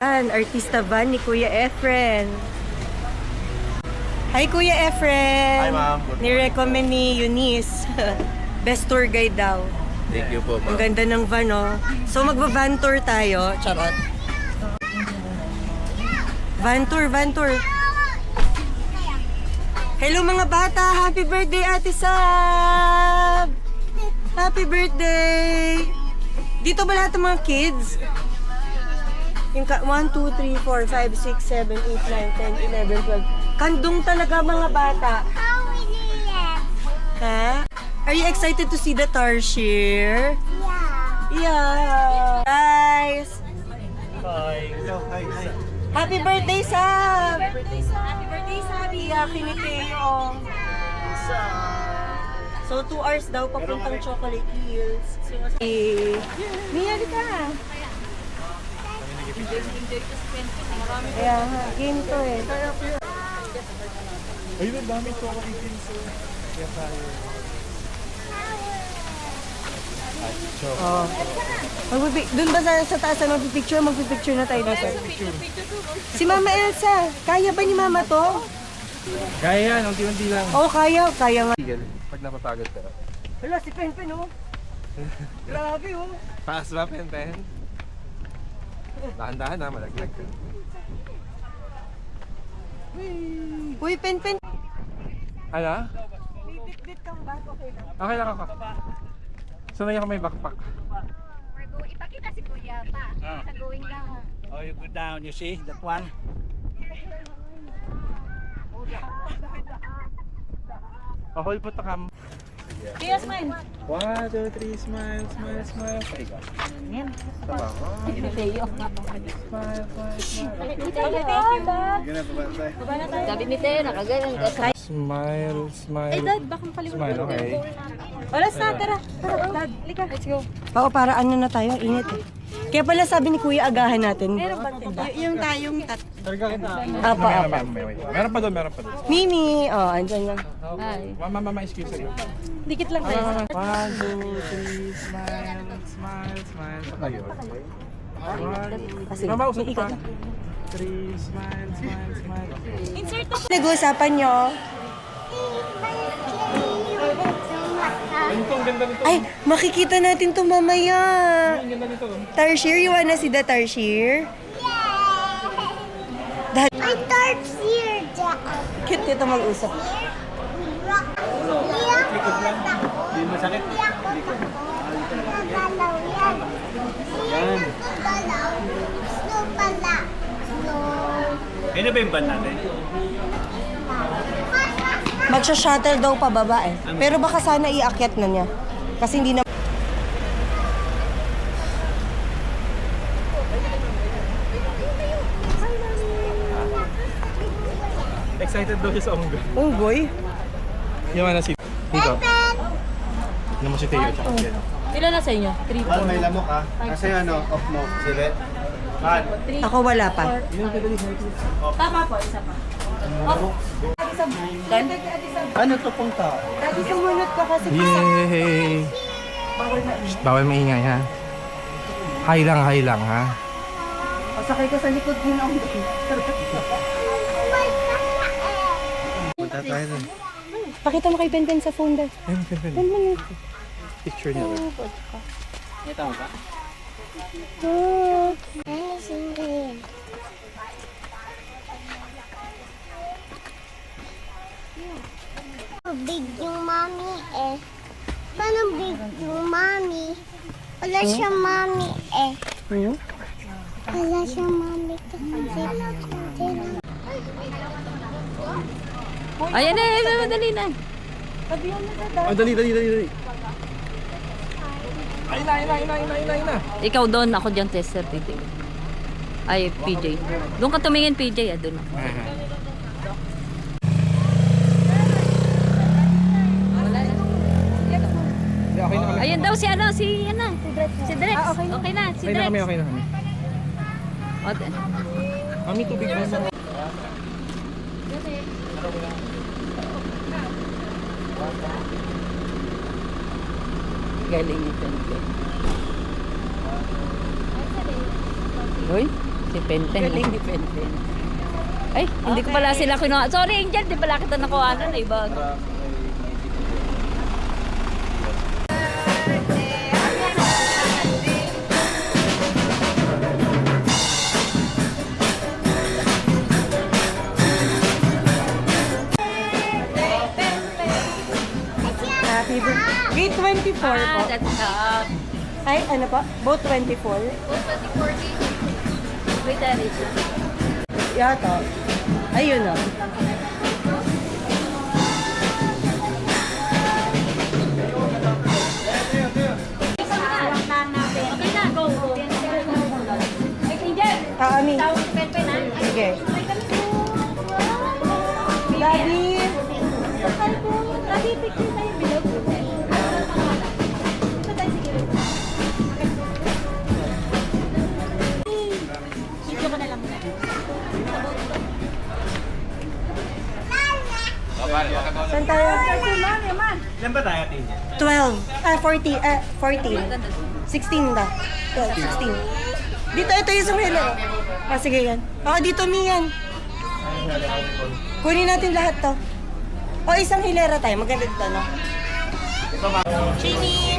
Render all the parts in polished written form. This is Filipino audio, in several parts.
Artista van ni Kuya Efren. Hi Kuya Efren. Hi ma'am. Ni-recommend ni Eunice. Best tour guide daw. Thank you po Ang ma'am. ganda ng van, oh. So magba-van tour tayo. Charot. Van tour, van tour. Hello mga bata! Happy birthday Ate Sab! Happy birthday! Dito ba lahat ng mga kids? Yung 1, 2, 3, 4, 5, 6, 7, 8, 9, 10, 11, 12. Kandong talaga mga bata. Ha? Are you excited to see the Tarsier? Yeah. Guys! Hi. Hi. Happy birthday, Sab! Happy birthday, Sabi! Iyakin ni Teo. So, 2 hours daw papuntang Chocolate Hills. Mia, ka! Kaya nga, game to eh. Ayun, ang daming chocolate hills. Kaya tayo. Oh. Doon ba sa taas na magpipicture na tayo dito? Si Mama Elsa, kaya ba ni Mama to? Kaya yan, unti-unti lang. Oo, kaya nga. Pag napapagod ka. Wala, si Pen oh. Grabe oh. Paas ba, Pen? Dahan-dahan na, malaglag ka. Uy, Pen. Ano? May bit-bit kang bag, okay lang. Okay lang ako. Sanay ako may backpack. Ipakita si Kuya pa. Sa going lang. Oh, you go down, you see that one? Hold po to cam. Yes, man. 1, 2, 3, smile. Ay, God. Tama ko. Smile. Sabi ni Teo, nakagalan ka. Smile. Ay, Dad, baka makalimutan. Smile, okay. Oras na, tara. Dad, lika. Let's go. Oo, para ano na tayo, init eh. Kaya pala sabi ni Kuya, agahan natin. Yung tayong Targa kita. Apa. Meron pa doon. Mimi, oh, andyan lang. Ay. Mama, excuse me. Dikit lang tayo. 1, 2, 3, smile. Saka yun. Kasi, Mama, usap may pa. ikot. 3, smile. Insert to. Nag-uusapan nyo? Ang ganda nito. Ay, makikita natin to mamaya. Ang ganda nito. Tarsier, you wanna see the Tarsier? Dad, I thought here, Jack. cute dito mag-usap. Hindi masakit. Nagalaw yan. Yan. Nagalaw. Slow pala. Slow. Ayun na ba yung van natin? Magsha-shuttle daw pababa eh. Pero baka sana iakyat na niya. Kasi hindi na... Excited daw siya sa onggoy. Unggoy? Yung ano si Tito. Yung mo si Teo. Tsaka si ano. Ilan na sa inyo? 3, 4. May lamok ha. Kasi ano, off mo. Sili. Man. Ako wala pa. Tama po, isa pa. Ano to pong tao? Dati sumunod ka kasi. Yay! Bawal maingay ha. Hi lang ha. Pasakay ka sa likod din ang Punta tayo dun. Pakita mo kay Ben sa phone dad. Ayun, Pen. Ben mo yun. Picture niya. Ito mo ba? Ano sindi? Big yung mami eh. Paano big yung mami? Wala siya mami eh. Ano? Wala siya mami kasi. Ayan na, madali na. Oh, dali. Ayun na. Ikaw doon, ako dyan, tester, PJ. Ay, PJ. Doon ka tumingin, PJ. Doon. Okay na kami. Ayun daw si Si Drex. Okay na, si Okay na Drex. kami. Okay. Mami, tubig ba mo? Galing ito. Uy, Si Penten. Galing ni Penten. Ay, hindi ko pala sila kinuha. Sorry, Angel, di pala kita nakuha na iba. Happy birthday. Gate 24 po. That's Ay, ano pa? Both 24? Wait, that is Yata. Ayun o. Okay na, go. Angel, Ami. tawag si Penten ha. Sige. Daddy. Daddy, picture tayo bilog. Ito tayo sige. Video ko na lang muna. Saan tayo? Ilan ba tayo, Tingin? 12. 14. 16 na. 12, 16. Dito, ito yung sumilo. Ah, sige yan. Dito, Mian. Kunin natin lahat to. O, isang hilera tayo. Maganda dito, no? Chini!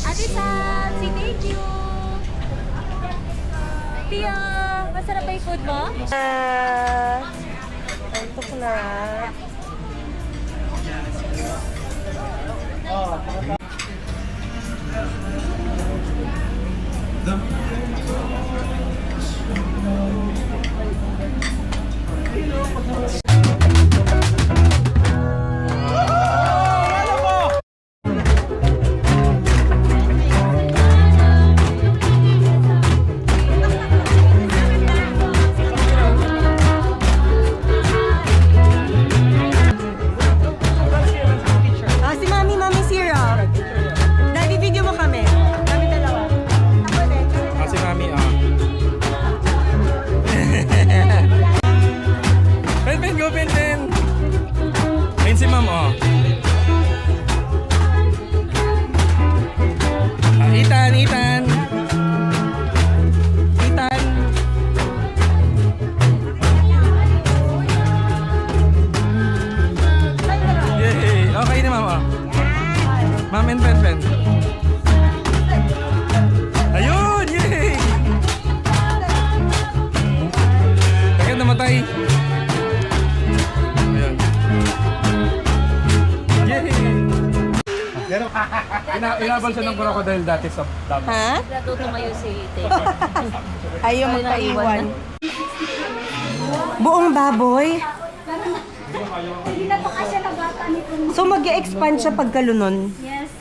Ate Sam, si thank you. Tia, masarap ba yung food mo? Antok na. Si Mami Syrup. Daddy, video mo kami. Kami dalawa. Ako din. Kasi mami, Pen, go, Pen. Ayun si ma'am, Ethan. Ethan. Yay! Okay na, ma'am, Ma'am and Pen. Ayun! Yay! Kaya namatay. Ayun. Yay! Inabal siya ng crocodile dati sa dam. Ha? Natuto kayo si Tete. Ayaw magpaiwan. Buong baboy. So mag-expand siya pagkalunon.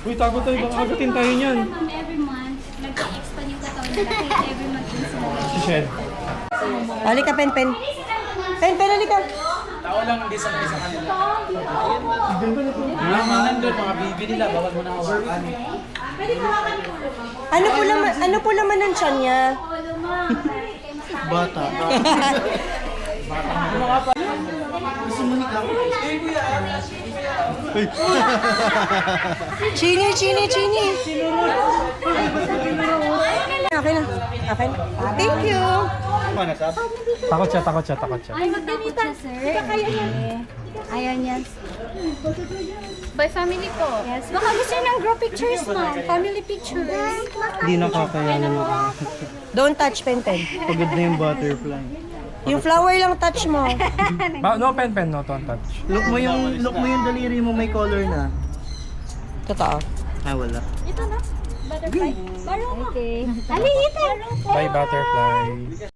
Uy, tago tayo. Baka agatin tayo niyan. Every month, nag-expand yung katawan nila kaya every month yung sila. Si Shed. Halika, Pen. Halika. Tao lang hindi sanay sa kanila. Mga nandun, mga bibi nila, bawal mo na hawakan. Ano po laman ng tiyan niya? Bata. Chini. Akin na. Thank you. Mana, Sab? Takot siya. Ay, magdamita, sir. Ayan yan. By family po. Yes. Baka gusto nyo ng group pictures, ma'am. Family pictures. Hindi nakakayanan ako. Don't touch, Pen. Pagod na yung butterfly. Yung flower lang touch mo. No, Pen. No, don't touch. Look mo yung daliri mo, may color na. Totoo. Ah, wala. Ito na. Butterfly. Baro mo. Okay. Ali, ito. Bye, butterfly.